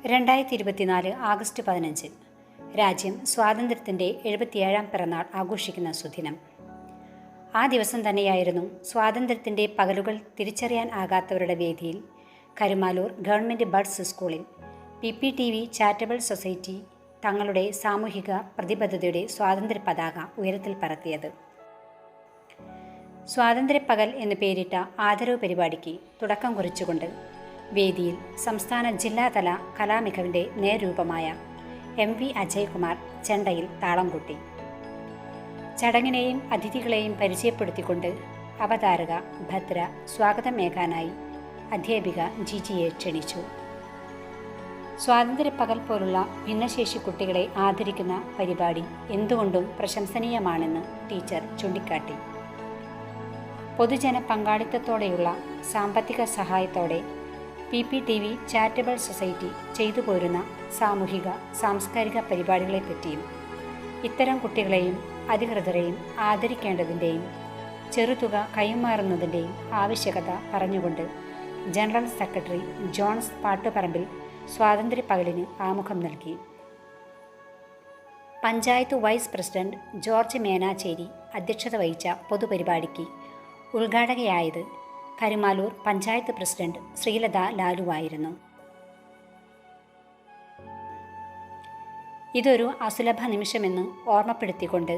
2024 August 15 രാജ്യം സ്വാതന്ത്ര്യത്തിൻ്റെ 77ാം പിറന്നാൾ ആഘോഷിക്കുന്ന സുദിനം. ആ ദിവസം തന്നെയായിരുന്നു സ്വാതന്ത്ര്യത്തിൻ്റെ പകലുകൾ തിരിച്ചറിയാൻ ആകാത്തവരുടെ വേദിയിൽ കരുമാലൂർ ഗവൺമെൻറ് ബഡ്സ് സ്കൂളിൽ PPTV ചാരിറ്റബിൾ സൊസൈറ്റി തങ്ങളുടെ സാമൂഹിക പ്രതിബദ്ധതയുടെ സ്വാതന്ത്ര്യ പതാക ഉയരത്തിൽ പറത്തിയത്. സ്വാതന്ത്ര്യപ്പകൽ എന്ന് പേരിട്ട ആദരവ് പരിപാടിക്ക് തുടക്കം കുറിച്ചുകൊണ്ട് വേദിയിൽ സംസ്ഥാന ജില്ലാതല കലാമികവിൻ്റെ നേർരൂപമായ MV അജയ്കുമാർ ചെണ്ടയിൽ താളം കൊട്ടി. ചടങ്ങിനെയും അതിഥികളെയും പരിചയപ്പെടുത്തിക്കൊണ്ട് അവതാരക ഭദ്ര സ്വാഗതമേകാനായി അധ്യാപിക ജിജിയെ ക്ഷണിച്ചു. സ്വാതന്ത്ര്യപ്പകൽ പോലുള്ള ഭിന്നശേഷി കുട്ടികളെ ആദരിക്കുന്ന പരിപാടി എന്തുകൊണ്ടും പ്രശംസനീയമാണെന്ന് ടീച്ചർ ചൂണ്ടിക്കാട്ടി. പൊതുജന പങ്കാളിത്തത്തോടെയുള്ള സാമ്പത്തിക സഹായത്തോടെ PPTV ചാരിറ്റബിൾ സൊസൈറ്റി ചെയ്തു പോരുന്ന സാമൂഹിക സാംസ്കാരിക പരിപാടികളെപ്പറ്റിയും ഇത്തരം കുട്ടികളെയും അധികൃതരെയും ആദരിക്കേണ്ടതിൻ്റെയും ചെറുതുക കൈമാറുന്നതിൻ്റെയും ആവശ്യകത പറഞ്ഞുകൊണ്ട് ജനറൽ സെക്രട്ടറി ജോൺസ് പാട്ടുപറമ്പിൽ സ്വാതന്ത്ര്യപ്പകലിന് ആമുഖം നൽകി. പഞ്ചായത്ത് വൈസ് പ്രസിഡന്റ് ജോർജ് മേനാച്ചേരി അധ്യക്ഷത വഹിച്ച പൊതുപരിപാടിക്ക് ഉദ്ഘാടകയായത് കരുമാലൂർ പഞ്ചായത്ത് പ്രസിഡന്റ് ശ്രീലത ലാലുവായിരുന്നു. ഇതൊരു അസുലഭ നിമിഷമെന്ന് ഓർമ്മപ്പെടുത്തിക്കൊണ്ട്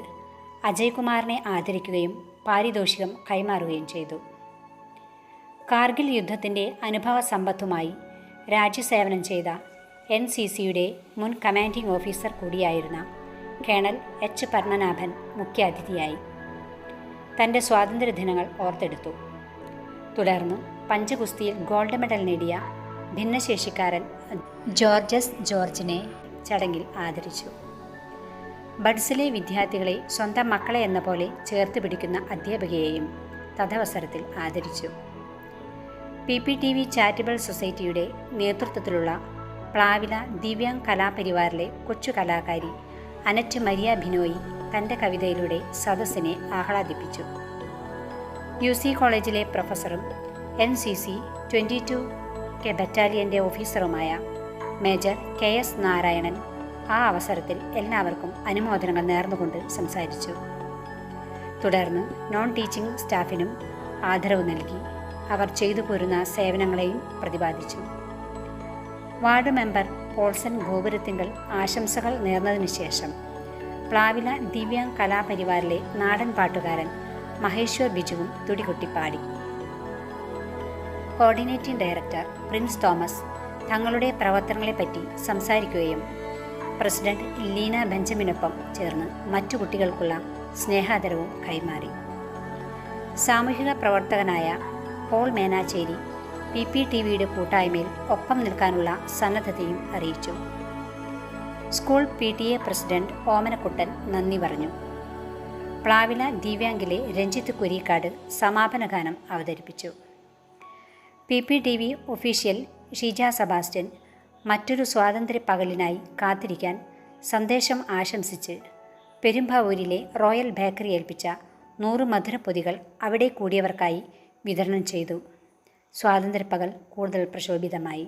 അജയ്കുമാറിനെ ആദരിക്കുകയും പാരിതോഷികം കൈമാറുകയും ചെയ്തു. കാർഗിൽ യുദ്ധത്തിൻ്റെ അനുഭവ സമ്പത്തുമായി രാജ്യസേവനം ചെയ്ത NCCയുടെ മുൻ കമാൻഡിംഗ് ഓഫീസർ കൂടിയായിരുന്ന കേണൽ H പത്മനാഭൻ മുഖ്യാതിഥിയായി തൻ്റെ സ്വാതന്ത്ര്യദിനങ്ങൾ ഓർത്തെടുത്തു. തുടർന്ന് പഞ്ചഗുസ്തിയിൽ ഗോൾഡ് മെഡൽ നേടിയ ഭിന്നശേഷിക്കാരൻ ജോർജസ് ജോർജിനെ ചടങ്ങിൽ ആദരിച്ചു. ബഡ്സിലെ വിദ്യാർത്ഥികളെ സ്വന്തം മക്കളെ എന്ന പോലെ ചേർത്ത് പിടിക്കുന്ന അധ്യാപികയെയും തദവസരത്തിൽ ആദരിച്ചു. PPTV ചാരിറ്റബിൾ സൊസൈറ്റിയുടെ നേതൃത്വത്തിലുള്ള പ്ലാവില ദിവ്യാംഗ് കലാപരിവാറിലെ കൊച്ചു കലാകാരി അനറ്റ് മരിയ ബിനോയി തൻ്റെ കവിതയിലൂടെ സദസ്സിനെ ആഹ്ലാദിപ്പിച്ചു. UC കോളേജിലെ പ്രൊഫസറും NCC 22K ബറ്റാലിയൻ്റെ ഓഫീസറുമായ മേജർ KS നാരായണൻ ആ അവസരത്തിൽ എല്ലാവർക്കും അനുമോദനങ്ങൾ നേർന്നുകൊണ്ട് സംസാരിച്ചു. തുടർന്ന് നോൺ ടീച്ചിങ് സ്റ്റാഫിനും ആദരവ് നൽകി അവർ ചെയ്തു പോരുന്ന സേവനങ്ങളെയും പ്രതിപാദിച്ചു. വാർഡ് മെമ്പർ പോൾസൺ ഗോപുരത്തിങ്കൽ ആശംസകൾ നേർന്നതിനു ശേഷം പ്ലാവില ദിവ്യാംഗ് കലാപരിവാറിലെ നാടൻ പാട്ടുകാരൻ മഹേശ്വർ ബിജുവും തുടികൊട്ടിപ്പാടി. കോർഡിനേറ്റിംഗ് ഡയറക്ടർ പ്രിൻസ് തോമസ് തങ്ങളുടെ പ്രവർത്തനങ്ങളെപ്പറ്റി സംസാരിക്കുകയും പ്രസിഡന്റ് ലീന ബെഞ്ചമിനൊപ്പം ചേർന്ന് മറ്റു കുട്ടികൾക്കുള്ള സ്നേഹാദരവും കൈമാറി. സാമൂഹിക പ്രവർത്തകനായ പോൾ മേനാച്ചേരി PPTVയുടെ കൂട്ടായ്മയിൽ ഒപ്പം നിൽക്കാനുള്ള സന്നദ്ധതയും അറിയിച്ചു. സ്കൂൾ PTA പ്രസിഡന്റ് ഓമനക്കുട്ടൻ നന്ദി പറഞ്ഞു. പ്ലാവില ദിവ്യാംഗിലെ രഞ്ജിത്ത് കുരിക്കാട് സമാപന ഗാനം അവതരിപ്പിച്ചു. PPTV ഒഫീഷ്യൽ ഷീജ സെബാസ്റ്റ്യൻ മറ്റൊരു സ്വാതന്ത്ര്യ പകലിനായി കാത്തിരിക്കാൻ സന്ദേശം ആശംസിച്ച് പെരുമ്പാവൂരിലെ റോയൽ ബേക്കറി ഏൽപ്പിച്ച 100 മധുരപ്പൊതികൾ അവിടെ കൂടിയവർക്കായി വിതരണം ചെയ്തു. സ്വാതന്ത്ര്യപ്പകൽ കൂടുതൽ പ്രശോഭിതമായി.